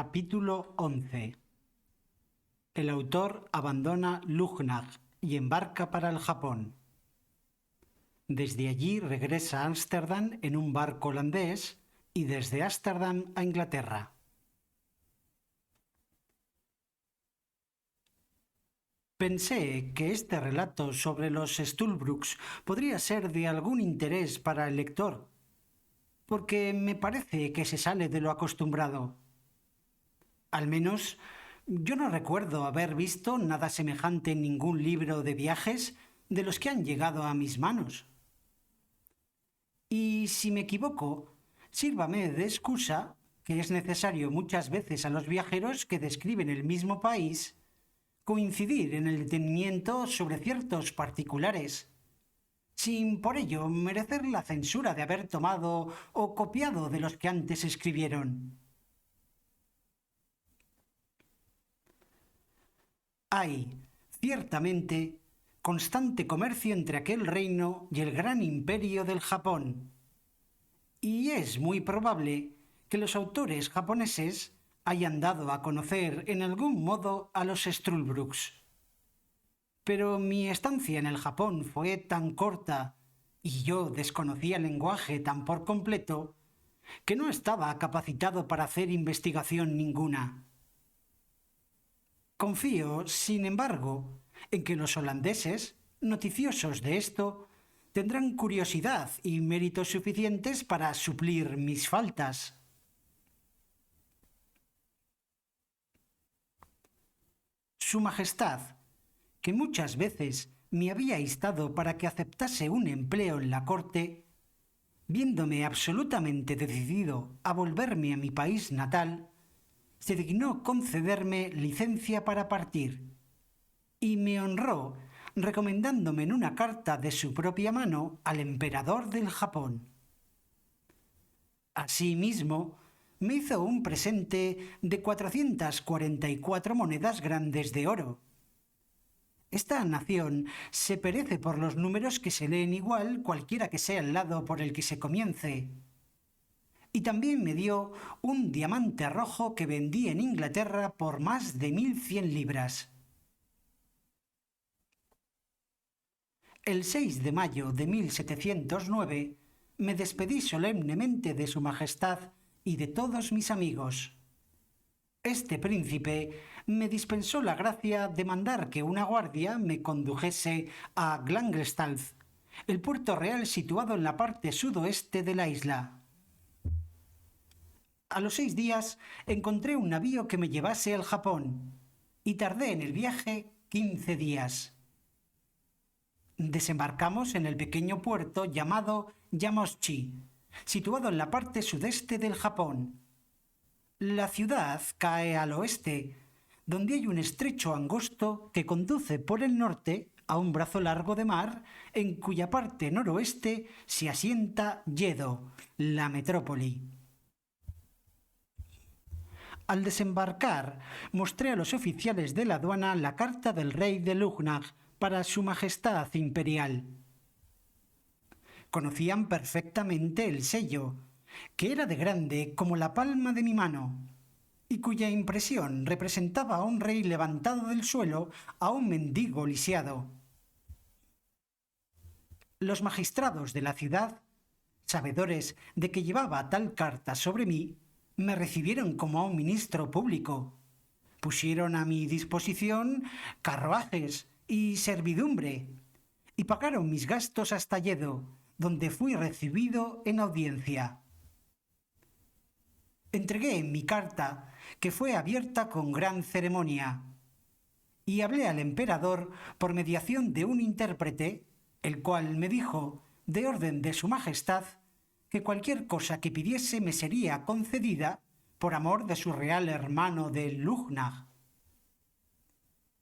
Capítulo 11. El autor abandona Lugnag y embarca para el Japón. Desde allí regresa a Ámsterdam en un barco holandés y desde Ámsterdam a Inglaterra. Pensé que este relato sobre los Stulbrucks podría ser de algún interés para el lector, porque me parece que se sale de lo acostumbrado. Al menos, yo no recuerdo haber visto nada semejante en ningún libro de viajes de los que han llegado a mis manos. Y si me equivoco, sírvame de excusa que es necesario muchas veces a los viajeros que describen el mismo país coincidir en el detenimiento sobre ciertos particulares, sin por ello merecer la censura de haber tomado o copiado de los que antes escribieron. Hay, ciertamente, constante comercio entre aquel reino y el gran imperio del Japón, y es muy probable que los autores japoneses hayan dado a conocer en algún modo a los Stulbrucks. Pero mi estancia en el Japón fue tan corta y yo desconocía el lenguaje tan por completo que no estaba capacitado para hacer investigación ninguna. Confío, sin embargo, en que los holandeses, noticiosos de esto, tendrán curiosidad y méritos suficientes para suplir mis faltas. Su Majestad, que muchas veces me había instado para que aceptase un empleo en la corte, viéndome absolutamente decidido a volverme a mi país natal, se dignó concederme licencia para partir, y me honró recomendándome en una carta de su propia mano al emperador del Japón. Asimismo, me hizo un presente de 444 monedas grandes de oro. Esta nación se perece por los números que se leen igual cualquiera que sea el lado por el que se comience. Y también me dio un diamante rojo que vendí en Inglaterra por más de 1100 libras. El 6 de mayo de 1709 me despedí solemnemente de Su Majestad y de todos mis amigos. Este príncipe me dispensó la gracia de mandar que una guardia me condujese a Glangelstalf, el puerto real situado en la parte sudoeste de la isla. A los 6 días encontré un navío que me llevase al Japón y tardé en el viaje 15 días. Desembarcamos en el pequeño puerto llamado Yamoshi, situado en la parte sudeste del Japón. La ciudad cae al oeste, donde hay un estrecho angosto que conduce por el norte a un brazo largo de mar en cuya parte noroeste se asienta Yedo, la metrópoli. Al desembarcar, mostré a los oficiales de la aduana la carta del rey de Lugnag para Su Majestad Imperial. Conocían perfectamente el sello, que era de grande como la palma de mi mano, y cuya impresión representaba a un rey levantado del suelo a un mendigo lisiado. Los magistrados de la ciudad, sabedores de que llevaba tal carta sobre mí, me recibieron como a un ministro público. Pusieron a mi disposición carruajes y servidumbre, y pagaron mis gastos hasta Yedo, donde fui recibido en audiencia. Entregué mi carta, que fue abierta con gran ceremonia, y hablé al emperador por mediación de un intérprete, el cual me dijo, de orden de Su Majestad, que cualquier cosa que pidiese me sería concedida por amor de su real hermano de Lugnag.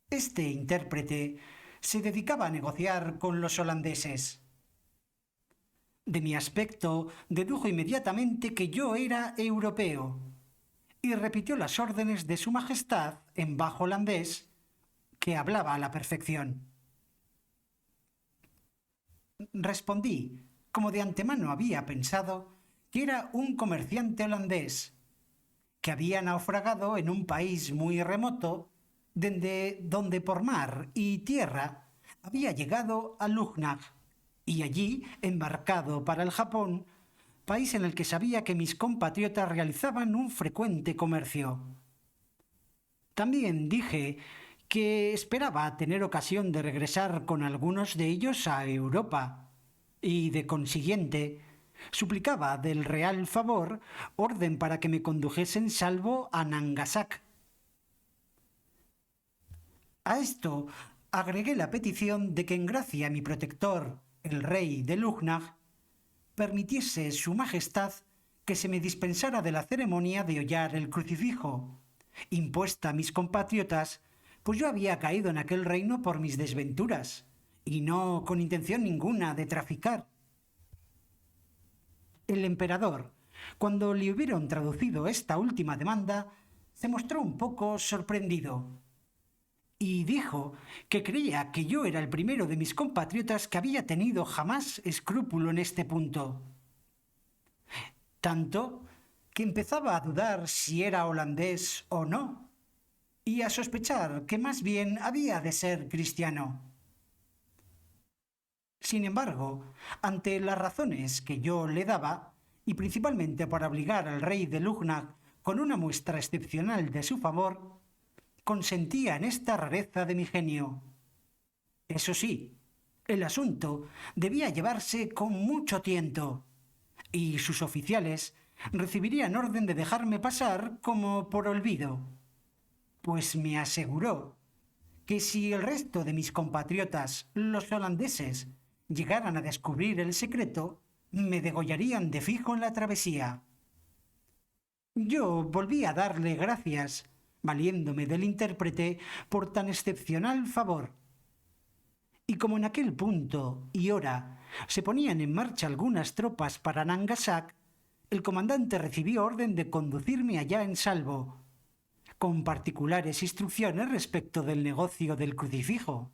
Este intérprete se dedicaba a negociar con los holandeses. De mi aspecto dedujo inmediatamente que yo era europeo y repitió las órdenes de Su Majestad en bajo holandés, que hablaba a la perfección. Respondí, como de antemano había pensado, que era un comerciante holandés, que había naufragado en un país muy remoto, donde por mar y tierra había llegado a Lugnag y allí embarcado para el Japón, país en el que sabía que mis compatriotas realizaban un frecuente comercio. También dije que esperaba tener ocasión de regresar con algunos de ellos a Europa y, de consiguiente, suplicaba del real favor orden para que me condujesen salvo a Nangasak. A esto agregué la petición de que en gracia a mi protector, el rey de Lugnag, permitiese su majestad que se me dispensara de la ceremonia de hollar el crucifijo, impuesta a mis compatriotas, pues yo había caído en aquel reino por mis desventuras, y no con intención ninguna de traficar. El emperador, cuando le hubieron traducido esta última demanda, se mostró un poco sorprendido y dijo que creía que yo era el primero de mis compatriotas que había tenido jamás escrúpulo en este punto. Tanto que empezaba a dudar si era holandés o no, y a sospechar que más bien había de ser cristiano. Sin embargo, ante las razones que yo le daba, y principalmente por obligar al rey de Lugnag con una muestra excepcional de su favor, consentía en esta rareza de mi genio. Eso sí, el asunto debía llevarse con mucho tiento, y sus oficiales recibirían orden de dejarme pasar como por olvido, pues me aseguró que si el resto de mis compatriotas, los holandeses, llegaran a descubrir el secreto, me degollarían de fijo en la travesía. Yo volví a darle gracias, valiéndome del intérprete por tan excepcional favor. Y como en aquel punto y hora se ponían en marcha algunas tropas para Nangasak, el comandante recibió orden de conducirme allá en salvo, con particulares instrucciones respecto del negocio del crucifijo.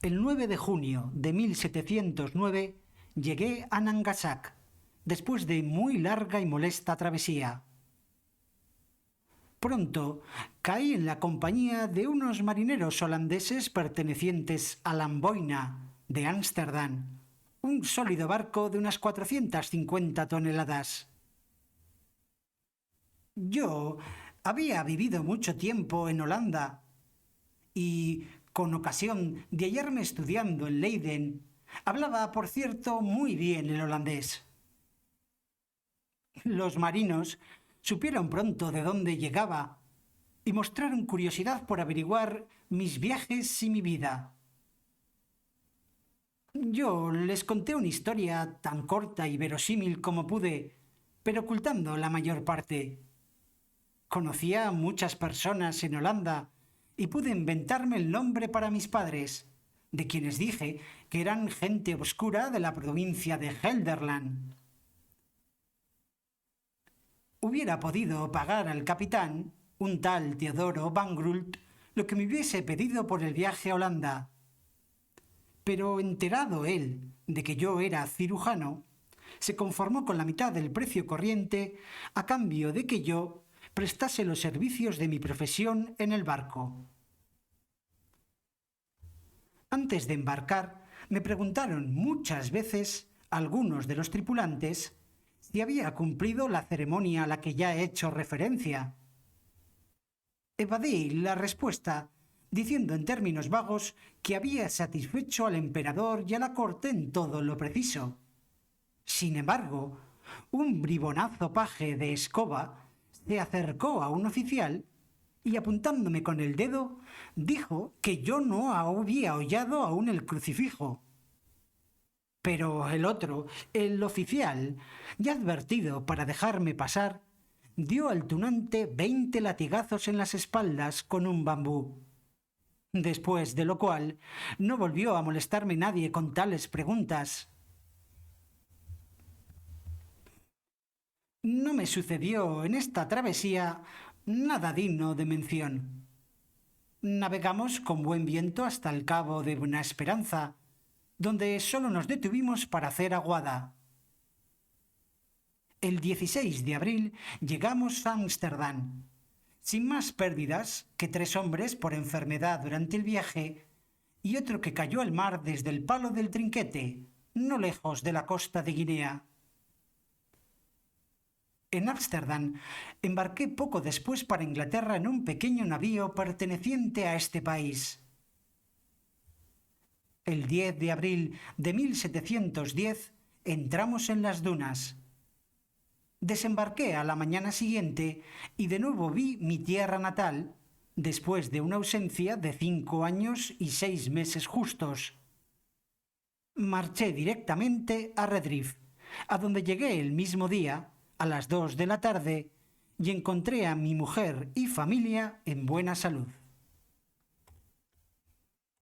El 9 de junio de 1709 llegué a Nangasak, después de muy larga y molesta travesía. Pronto caí en la compañía de unos marineros holandeses pertenecientes a la Amboina de Ámsterdam, un sólido barco de unas 450 toneladas. Yo había vivido mucho tiempo en Holanda y, con ocasión de hallarme estudiando en Leiden, hablaba, por cierto, muy bien el holandés. Los marinos supieron pronto de dónde llegaba y mostraron curiosidad por averiguar mis viajes y mi vida. Yo les conté una historia tan corta y verosímil como pude, pero ocultando la mayor parte. Conocía a muchas personas en Holanda y pude inventarme el nombre para mis padres, de quienes dije que eran gente oscura de la provincia de Gelderland. Hubiera podido pagar al capitán, un tal Teodoro van Grult, lo que me hubiese pedido por el viaje a Holanda. Pero enterado él de que yo era cirujano, se conformó con la mitad del precio corriente a cambio de que yo prestase los servicios de mi profesión en el barco. Antes de embarcar, me preguntaron muchas veces algunos de los tripulantes si había cumplido la ceremonia a la que ya he hecho referencia. Evadí la respuesta, diciendo en términos vagos que había satisfecho al emperador y a la corte en todo lo preciso. Sin embargo, un bribonazo paje de escoba se acercó a un oficial y, apuntándome con el dedo, dijo que yo no había hollado aún el crucifijo. Pero el otro, el oficial, ya advertido para dejarme pasar, dio al tunante 20 latigazos en las espaldas con un bambú. Después de lo cual, no volvió a molestarme nadie con tales preguntas. No me sucedió en esta travesía nada digno de mención. Navegamos con buen viento hasta el cabo de Buena Esperanza, donde solo nos detuvimos para hacer aguada. El 16 de abril llegamos a Ámsterdam, sin más pérdidas que 3 hombres por enfermedad durante el viaje y otro que cayó al mar desde el Palo del Trinquete, no lejos de la costa de Guinea. En Ámsterdam embarqué poco después para Inglaterra en un pequeño navío perteneciente a este país. El 10 de abril de 1710 entramos en las dunas. Desembarqué a la mañana siguiente y de nuevo vi mi tierra natal, después de una ausencia de 5 años y 6 meses justos. Marché directamente a Redriff, a donde llegué el mismo día, a las 2 de la tarde, y encontré a mi mujer y familia en buena salud.